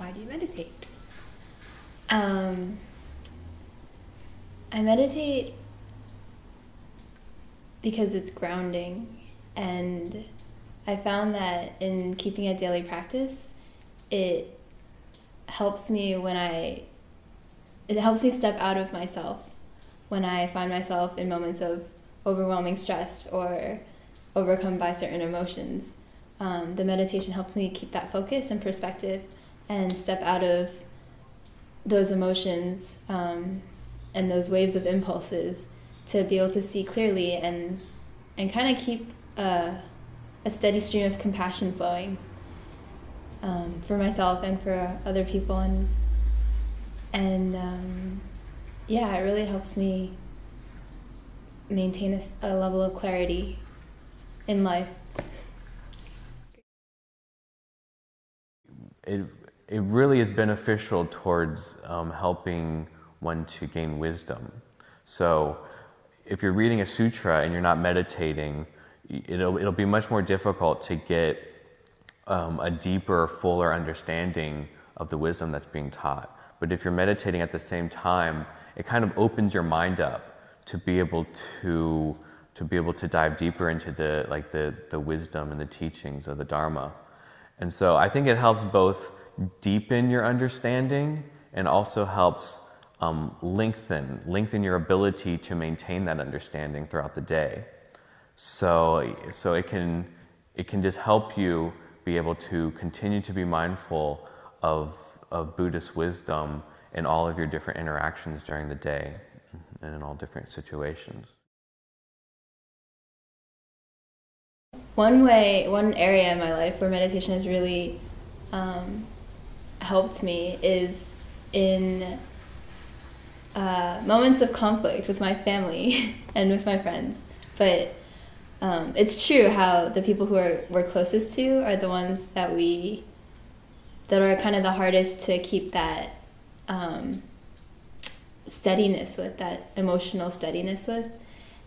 why do you meditate? I meditate because it's grounding, and I found that in keeping a daily practice, it helps me step out of myself when I find myself in moments of overwhelming stress or overcome by certain emotions. The meditation helps me keep that focus and perspective and step out of those emotions and those waves of impulses to be able to see clearly and kind of keep a steady stream of compassion flowing for myself and for other people, and it really helps me maintain a level of clarity in life. It really is beneficial towards helping one to gain wisdom. So if you're reading a sutra and you're not meditating, it'll be much more difficult to get a deeper, fuller understanding of the wisdom that's being taught. But if you're meditating at the same time, it kind of opens your mind up to be able to dive deeper into the wisdom and the teachings of the Dharma. And so I think it helps both deepen your understanding and also helps lengthen your ability to maintain that understanding throughout the day. So it can just help you be able to continue to be mindful of Buddhist wisdom in all of your different interactions during the day and in all different situations. One area in my life where meditation has really helped me is in moments of conflict with my family and with my friends. But it's true how the people who we're closest to are the ones that are kind of the hardest to keep that steadiness with, that emotional steadiness with.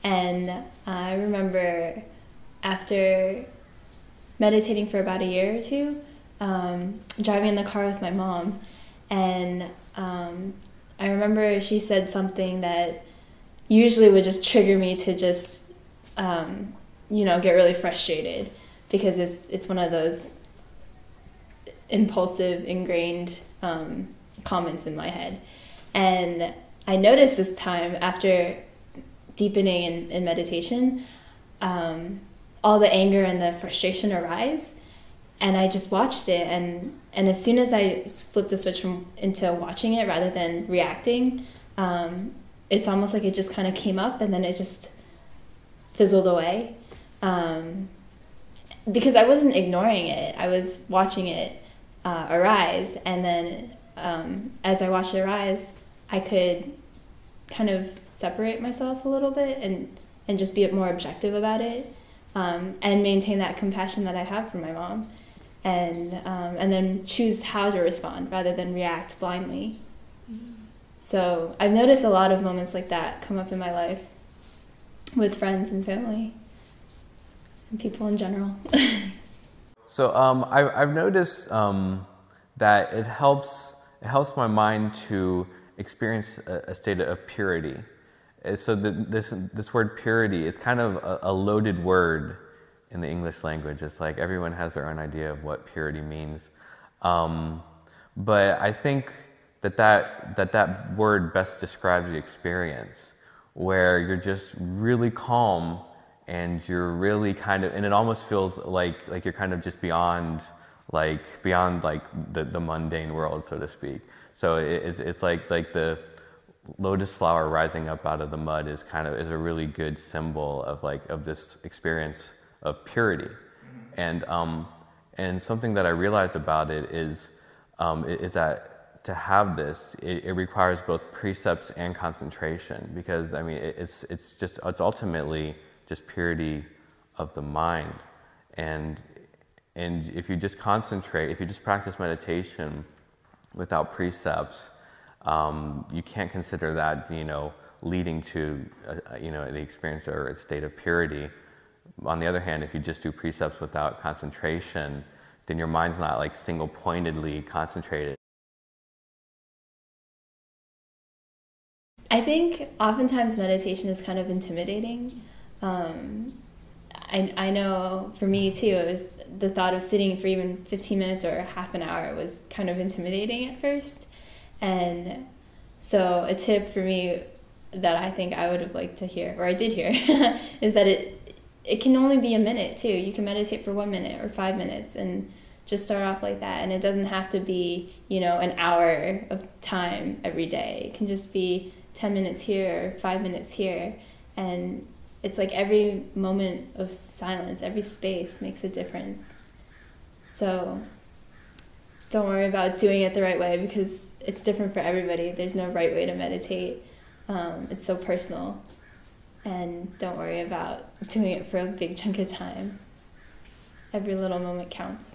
And I remember after meditating for about a year or two, driving in the car with my mom, and I remember she said something that usually would just trigger me to just get really frustrated, because it's one of those impulsive, ingrained comments in my head. And I noticed this time, after deepening in meditation, all the anger and the frustration arise, and I just watched it, and as soon as I flipped the switch into watching it rather than reacting, it's almost like it just kind of came up and then it just fizzled away, because I wasn't ignoring it. I was watching it arise, and then as I watched it arise, I could kind of separate myself a little bit and just be more objective about it, and maintain that compassion that I have for my mom, and then choose how to respond rather than react blindly. So I've noticed a lot of moments like that come up in my life with friends and family and people in general. So I've noticed that it helps my mind to experience a state of purity. So this word purity is kind of a loaded word in the English language. It's like everyone has their own idea of what purity means. But I think that word best describes the experience, where you're just really calm and you're really kind of, and it almost feels like you're kind of just beyond the mundane world, so to speak. So it's like the lotus flower rising up out of the mud is a really good symbol of this experience of purity. And something that I realized about it is that to have this, it requires both precepts and concentration, because I mean it's ultimately just purity of the mind. And if you just concentrate, if you just practice meditation without precepts, you can't consider that leading to the experience or a state of purity. On the other hand, if you just do precepts without concentration, then your mind's not single-pointedly concentrated. I think oftentimes meditation is kind of intimidating. I know for me too, it was the thought of sitting for even 15 minutes or half an hour was kind of intimidating at first. And so a tip for me that I think I would have liked to hear, or I did hear, is that it can only be a minute too. You can meditate for 1 minute or 5 minutes and just start off like that. And it doesn't have to be, an hour of time every day. It can just be 10 minutes here or 5 minutes here. And it's like every moment of silence, every space makes a difference. So don't worry about doing it the right way, because it's different for everybody. There's no right way to meditate. It's so personal. And don't worry about doing it for a big chunk of time. Every little moment counts.